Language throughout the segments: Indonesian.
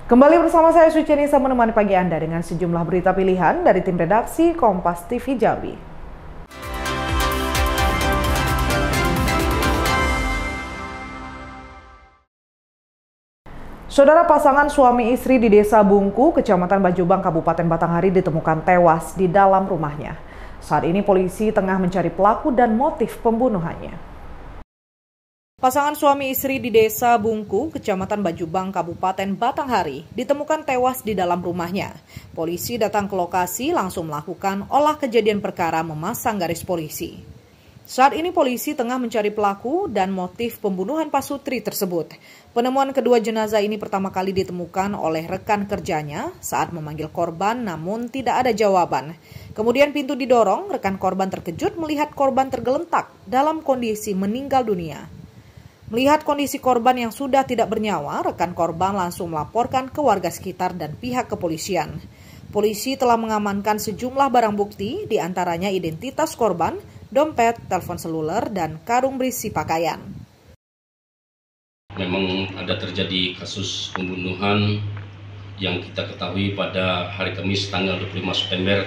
Kembali bersama saya Suci Nisa menemani pagi Anda dengan sejumlah berita pilihan dari tim redaksi Kompas TV Jambi. Saudara, pasangan suami istri di Desa Bungku, Kecamatan Bajubang, Kabupaten Batanghari ditemukan tewas di dalam rumahnya. Saat ini polisi tengah mencari pelaku dan motif pembunuhannya. Pasangan suami istri di Desa Bungku, Kecamatan Bajubang, Kabupaten Batanghari, ditemukan tewas di dalam rumahnya. Polisi datang ke lokasi langsung melakukan olah kejadian perkara memasang garis polisi. Saat ini polisi tengah mencari pelaku dan motif pembunuhan pasutri tersebut. Penemuan kedua jenazah ini pertama kali ditemukan oleh rekan kerjanya saat memanggil korban namun tidak ada jawaban. Kemudian pintu didorong, rekan korban terkejut melihat korban tergeletak dalam kondisi meninggal dunia. Melihat kondisi korban yang sudah tidak bernyawa, rekan korban langsung melaporkan ke warga sekitar dan pihak kepolisian. Polisi telah mengamankan sejumlah barang bukti, diantaranya identitas korban, dompet, telepon seluler, dan karung berisi pakaian. Memang ada terjadi kasus pembunuhan yang kita ketahui pada hari Kamis tanggal 25 September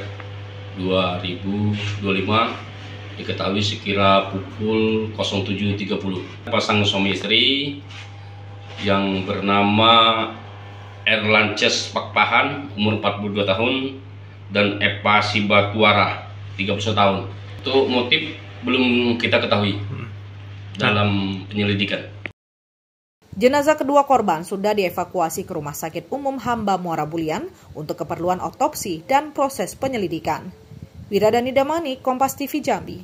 2025. Diketahui sekira pukul 07.30. Pasangan suami istri yang bernama Erlances Pakpahan, umur 42 tahun, dan Epa Sibatuara, 31 tahun. Untuk motif belum kita ketahui dalam penyelidikan. Jenazah kedua korban sudah dievakuasi ke Rumah Sakit Umum Hamba Muara Bulian untuk keperluan otopsi dan proses penyelidikan. Wiradani Damani, Kompas TV Jambi.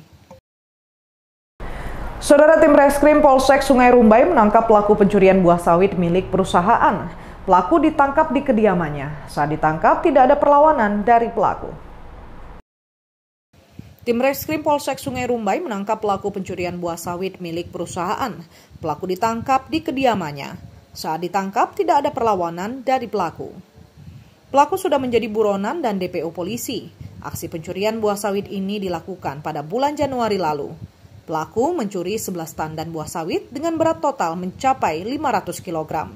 Saudara, tim Reskrim Polsek Sungai Rumbai menangkap pelaku pencurian buah sawit milik perusahaan. Pelaku ditangkap di kediamannya. Saat ditangkap tidak ada perlawanan dari pelaku. Tim Reskrim Polsek Sungai Rumbai menangkap pelaku pencurian buah sawit milik perusahaan. Pelaku ditangkap di kediamannya. Saat ditangkap tidak ada perlawanan dari pelaku. Pelaku sudah menjadi buronan dan DPO polisi. Aksi pencurian buah sawit ini dilakukan pada bulan Januari lalu. Pelaku mencuri 11 tandan buah sawit dengan berat total mencapai 500 kg.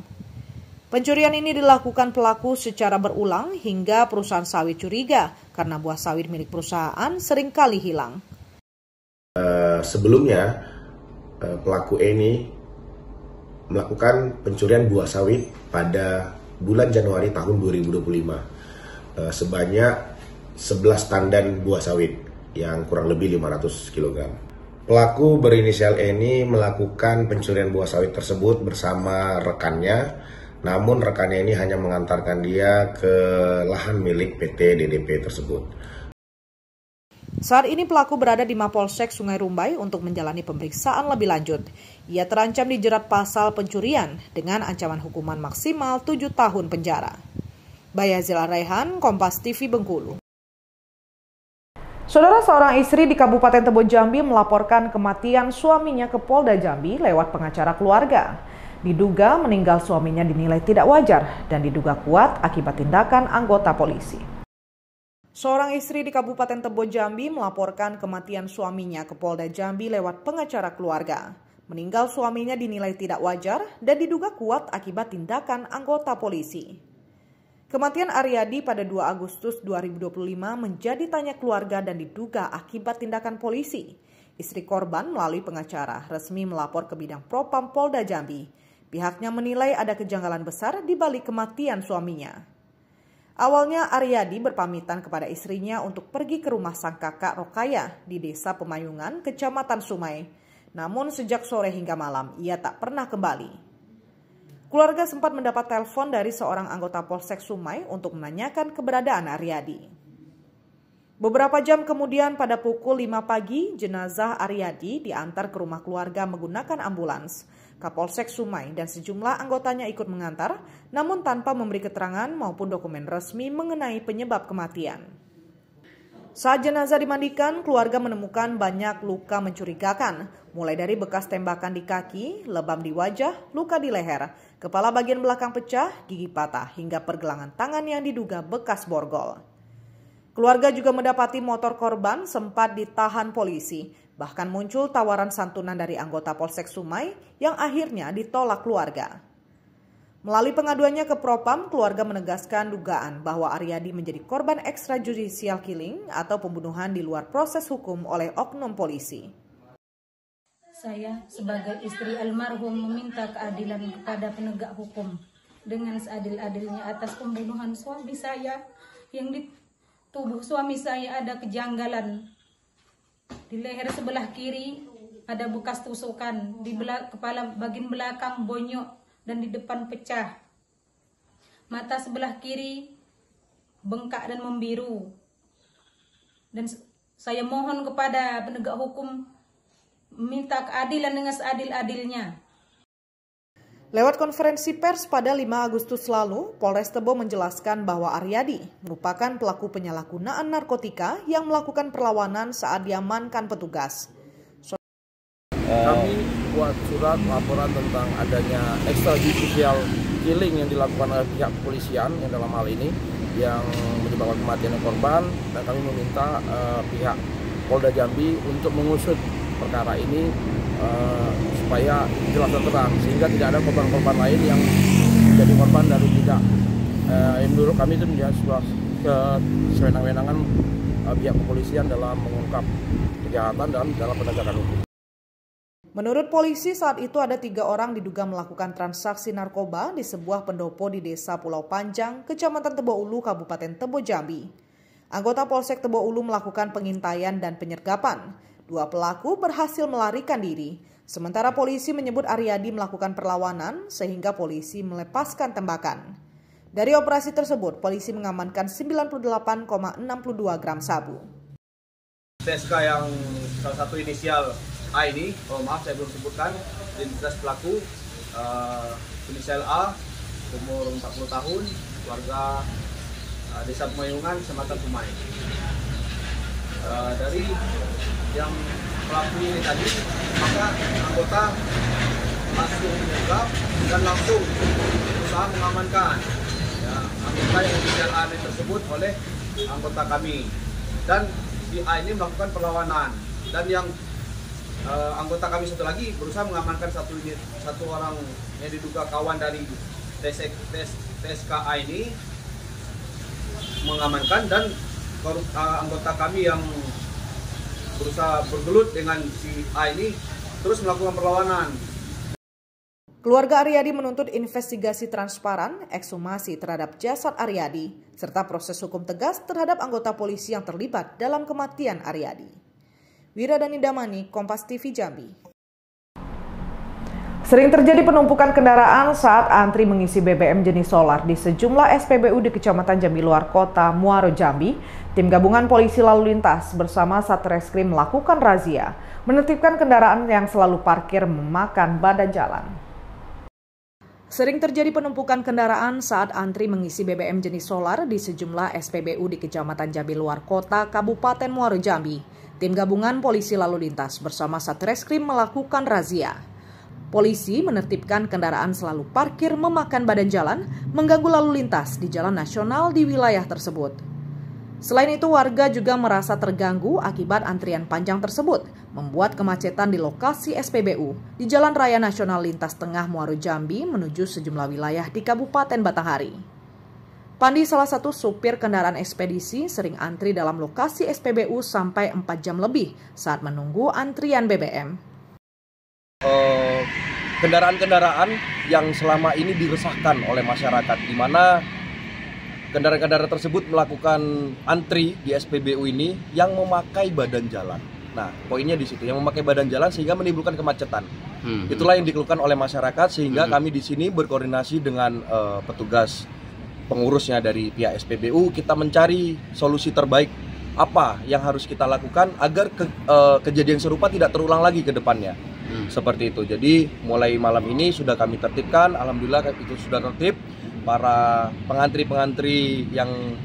Pencurian ini dilakukan pelaku secara berulang hingga perusahaan sawit curiga karena buah sawit milik perusahaan seringkali hilang. Sebelumnya, pelaku ini melakukan pencurian buah sawit pada bulan Januari tahun 2025. Sebanyak 11 tandan buah sawit yang kurang lebih 500 kg. Pelaku berinisial ini melakukan pencurian buah sawit tersebut bersama rekannya, namun rekannya ini hanya mengantarkan dia ke lahan milik PT DDP tersebut. Saat ini pelaku berada di Mapolsek Sungai Rumbai untuk menjalani pemeriksaan lebih lanjut. Ia terancam dijerat pasal pencurian dengan ancaman hukuman maksimal 7 tahun penjara. Bayazil Raihan, Kompas TV Bengkulu. Saudara, seorang istri di Kabupaten Tebo Jambi melaporkan kematian suaminya ke Polda Jambi lewat pengacara keluarga. Diduga meninggal suaminya dinilai tidak wajar dan diduga kuat akibat tindakan anggota polisi. Seorang istri di Kabupaten Tebo Jambi melaporkan kematian suaminya ke Polda Jambi lewat pengacara keluarga. Meninggal suaminya dinilai tidak wajar dan diduga kuat akibat tindakan anggota polisi. Kematian Aryadi pada 2 Agustus 2025 menjadi tanya keluarga dan diduga akibat tindakan polisi. Istri korban melalui pengacara resmi melapor ke Bidang Propam Polda Jambi. Pihaknya menilai ada kejanggalan besar di balik kematian suaminya. Awalnya Aryadi berpamitan kepada istrinya untuk pergi ke rumah sang kakak Rokaya di Desa Pemayungan, Kecamatan Sumai. Namun sejak sore hingga malam ia tak pernah kembali. Keluarga sempat mendapat telepon dari seorang anggota Polsek Sumai untuk menanyakan keberadaan Aryadi. Beberapa jam kemudian pada pukul 5 pagi, jenazah Aryadi diantar ke rumah keluarga menggunakan ambulans. Kapolsek Sumai dan sejumlah anggotanya ikut mengantar, namun tanpa memberi keterangan maupun dokumen resmi mengenai penyebab kematian. Saat jenazah dimandikan, keluarga menemukan banyak luka mencurigakan, mulai dari bekas tembakan di kaki, lebam di wajah, luka di leher, kepala bagian belakang pecah, gigi patah, hingga pergelangan tangan yang diduga bekas borgol. Keluarga juga mendapati motor korban sempat ditahan polisi, bahkan muncul tawaran santunan dari anggota Polsek Sumai yang akhirnya ditolak keluarga. Melalui pengaduannya ke Propam, keluarga menegaskan dugaan bahwa Aryadi menjadi korban extrajudicial killing atau pembunuhan di luar proses hukum oleh oknum polisi. Saya sebagai istri almarhum meminta keadilan kepada penegak hukum dengan seadil-adilnya atas pembunuhan suami saya, yang di tubuh suami saya ada kejanggalan. Di leher sebelah kiri ada bekas tusukan, di kepala bagian belakang bonyok dan di depan pecah. Mata sebelah kiri bengkak dan membiru. Dan saya mohon kepada penegak hukum minta keadilan dengan seadil-adilnya. Lewat konferensi pers pada 5 Agustus lalu, Polres Tebo menjelaskan bahwa Aryadi merupakan pelaku penyalahgunaan narkotika yang melakukan perlawanan saat diamankan petugas. Kami buat surat laporan tentang adanya extrajudicial killing yang dilakukan oleh pihak kepolisian yang dalam hal ini yang menyebabkan kematian korban, dan kami meminta pihak Polda Jambi untuk mengusut perkara ini supaya jelas dan terang, sehingga tidak ada korban-korban lain yang menjadi korban dari tidak. Menurut kami itu menjadi sebuah kesewenang-wenangan pihak kepolisian dalam mengungkap kejahatan dan dalam penegakan hukum. Menurut polisi, saat itu ada 3 orang diduga melakukan transaksi narkoba di sebuah pendopo di Desa Pulau Panjang, Kecamatan Tebo Ulu, Kabupaten Tebo Jambi. Anggota Polsek Tebo Ulu melakukan pengintaian dan penyergapan. 2 pelaku berhasil melarikan diri, sementara polisi menyebut Aryadi melakukan perlawanan sehingga polisi melepaskan tembakan. Dari operasi tersebut, polisi mengamankan 98,62 gram sabu. TSK yang salah satu inisial A ini, maaf saya belum sebutkan, identitas pelaku, inisial A, umur 40 tahun, warga Desa Pemayungan, Kecamatan Pumai. Dari yang pelaku ini tadi, maka anggota langsung menangkap dan langsung berusaha mengamankan anggota yang inisial A tersebut oleh anggota kami. Dan si A ini melakukan perlawanan, dan yang anggota kami satu lagi berusaha mengamankan satu orang yang diduga kawan dari TSKA ini, mengamankan, dan anggota kami yang berusaha bergelut dengan si A ini terus melakukan perlawanan. Keluarga Aryadi menuntut investigasi transparan, ekshumasi terhadap jasad Aryadi, serta proses hukum tegas terhadap anggota polisi yang terlibat dalam kematian Aryadi. Wiradani Damani, Kompas TV Jambi. Sering terjadi penumpukan kendaraan saat antri mengisi BBM jenis solar di sejumlah SPBU di Kecamatan Jambi Luar Kota, Muaro Jambi. Tim gabungan polisi lalu lintas bersama Satreskrim melakukan razia, menertibkan kendaraan yang selalu parkir memakan badan jalan. Sering terjadi penumpukan kendaraan saat antri mengisi BBM jenis solar di sejumlah SPBU di Kecamatan Jambi Luar Kota, Kabupaten Muaro Jambi. Tim gabungan polisi lalu lintas bersama Satreskrim melakukan razia. Polisi menertibkan kendaraan selalu parkir memakan badan jalan, mengganggu lalu lintas di jalan nasional di wilayah tersebut. Selain itu, warga juga merasa terganggu akibat antrian panjang tersebut, membuat kemacetan di lokasi SPBU di Jalan Raya Nasional Lintas Tengah Muaro Jambi menuju sejumlah wilayah di Kabupaten Batanghari. Pandi, salah satu supir kendaraan ekspedisi, sering antri dalam lokasi SPBU sampai 4 jam lebih saat menunggu antrian BBM. Kendaraan-kendaraan yang selama ini diresahkan oleh masyarakat, di mana kendaraan-kendaraan tersebut melakukan antri di SPBU ini yang memakai badan jalan. Nah, poinnya di situ, yang memakai badan jalan sehingga menimbulkan kemacetan. Itulah yang dikeluhkan oleh masyarakat, sehingga kami di sini berkoordinasi dengan petugas pengurusnya dari pihak SPBU, kita mencari solusi terbaik apa yang harus kita lakukan agar kejadian serupa tidak terulang lagi ke depannya. Seperti itu. Jadi mulai malam ini sudah kami tertibkan, alhamdulillah itu sudah tertib. Para pengantri-pengantri yang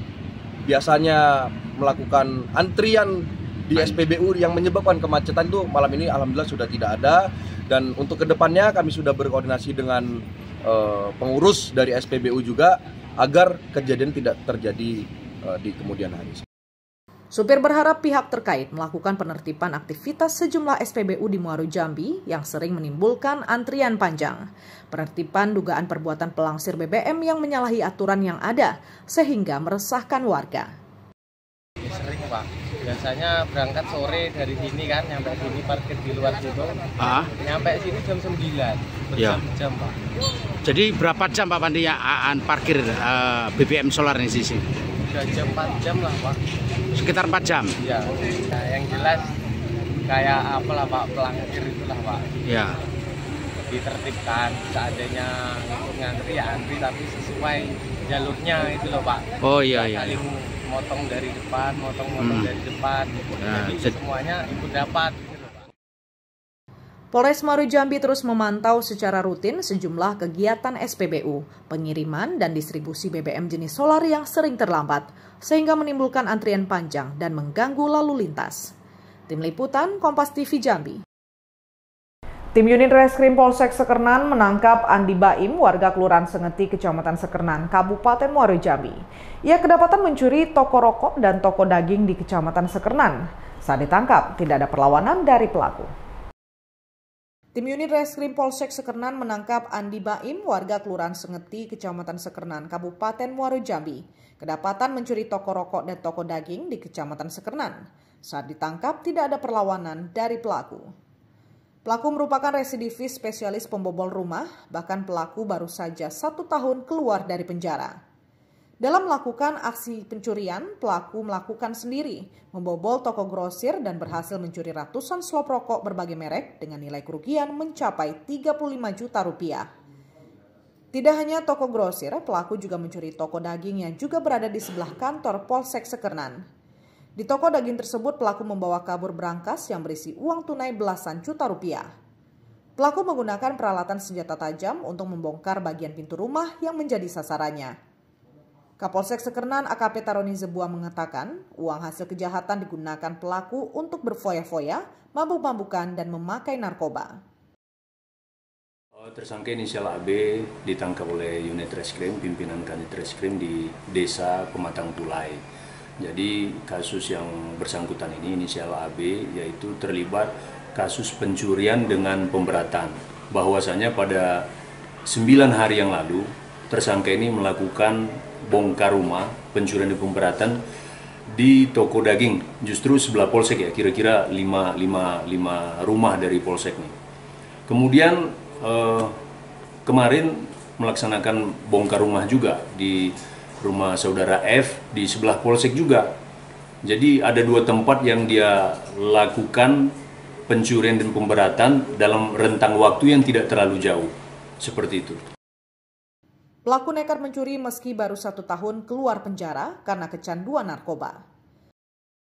biasanya melakukan antrian di SPBU yang menyebabkan kemacetan itu malam ini alhamdulillah sudah tidak ada. Dan untuk kedepannya kami sudah berkoordinasi dengan pengurus dari SPBU juga agar kejadian tidak terjadi di kemudian hari. Supir berharap pihak terkait melakukan penertiban aktivitas sejumlah SPBU di Muaro Jambi yang sering menimbulkan antrian panjang. Penertiban dugaan perbuatan pelangsir BBM yang menyalahi aturan yang ada sehingga meresahkan warga. Sering Pak, biasanya berangkat sore dari sini kan, nyampe sini parkir di luar situ, nyampe sini jam 9, berjam-jam Pak. Jadi berapa jam Pak Pandinya parkir BBM solar di sini? Udah jam 4 jam lah Pak. Sekitar 4 jam? Ya, nah, yang jelas kayak apalah Pak, pelangsir itulah Pak. Ya. Ditertibkan, seandainya ikut ngantri ya antri tapi sesuai jalurnya itu loh Pak. Oh iya iya. Saling motong dari depan, motong dari depan. Jadi semuanya ikut dapat. Polres Muaro Jambi terus memantau secara rutin sejumlah kegiatan SPBU, pengiriman dan distribusi BBM jenis solar yang sering terlambat, sehingga menimbulkan antrian panjang dan mengganggu lalu lintas. Tim Liputan Kompas TV Jambi. Tim Unit Reskrim Polsek Sekernan menangkap Andi Baim, warga Kelurahan Sengeti, Kecamatan Sekernan, Kabupaten Muaro Jambi. Ia kedapatan mencuri toko rokok dan toko daging di Kecamatan Sekernan. Saat ditangkap, tidak ada perlawanan dari pelaku. Tim Unit Reskrim Polsek Sekernan menangkap Andi Baim, warga Kelurahan Sengeti, Kecamatan Sekernan, Kabupaten Muaro Jambi. Kedapatan mencuri toko rokok dan toko daging di Kecamatan Sekernan. Saat ditangkap, tidak ada perlawanan dari pelaku. Pelaku merupakan residivis spesialis pembobol rumah, bahkan pelaku baru saja 1 tahun keluar dari penjara. Dalam melakukan aksi pencurian, pelaku melakukan sendiri, membobol toko grosir dan berhasil mencuri ratusan slop rokok berbagai merek dengan nilai kerugian mencapai 35 juta rupiah. Tidak hanya toko grosir, pelaku juga mencuri toko daging yang juga berada di sebelah kantor Polsek Sekernan. Di toko daging tersebut, pelaku membawa kabur berangkas yang berisi uang tunai belasan juta rupiah. Pelaku menggunakan peralatan senjata tajam untuk membongkar bagian pintu rumah yang menjadi sasarannya. Kapolsek Sekernan AKP Taroni Zebua mengatakan uang hasil kejahatan digunakan pelaku untuk berfoya-foya, mabuk-mabukan, dan memakai narkoba. Tersangka inisial AB ditangkap oleh unit reskrim, pimpinan kanit reskrim di Desa Pematang Tulai. Jadi kasus yang bersangkutan ini inisial AB yaitu terlibat kasus pencurian dengan pemberatan. Bahwasanya pada 9 hari yang lalu tersangka ini melakukan bongkar rumah, pencurian dan pemberatan di toko daging, justru sebelah polsek ya, kira-kira 5 rumah dari polsek nih. Kemudian kemarin melaksanakan bongkar rumah juga di rumah saudara F di sebelah polsek juga. Jadi ada 2 tempat yang dia lakukan pencurian dan pemberatan dalam rentang waktu yang tidak terlalu jauh, seperti itu. Pelaku nekat mencuri meski baru 1 tahun keluar penjara karena kecanduan narkoba.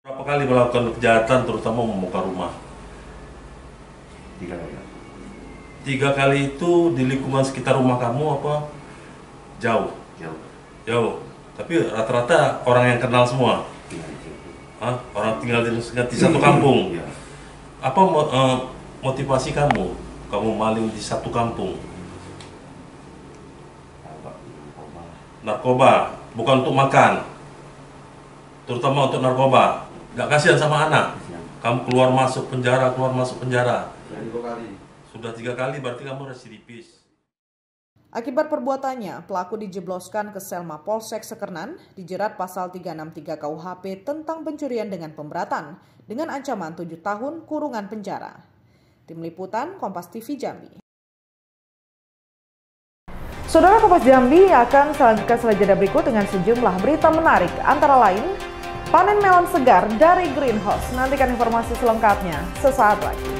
Berapa kali melakukan kejahatan terutama membongkar rumah? 3 kali itu di lingkungan sekitar rumah kamu apa? Jauh. Tapi rata-rata orang yang kenal semua. Orang tinggal di satu kampung. Apa motivasi kamu maling di satu kampung? Narkoba, bukan untuk makan, terutama untuk narkoba. Gak kasihan sama anak. Kamu keluar masuk penjara. Sudah 3 kali, berarti kamu residivis. Akibat perbuatannya, pelaku dijebloskan ke sel Mapolsek Sekernan, dijerat pasal 363 KUHP tentang pencurian dengan pemberatan, dengan ancaman 7 tahun kurungan penjara. Tim Liputan Kompas TV Jambi. Saudara, Kompas Jambi akan selanjutkan setelah jeda berikut dengan sejumlah berita menarik, antara lain panen melon segar dari greenhouse. Nantikan informasi selengkapnya sesaat lagi.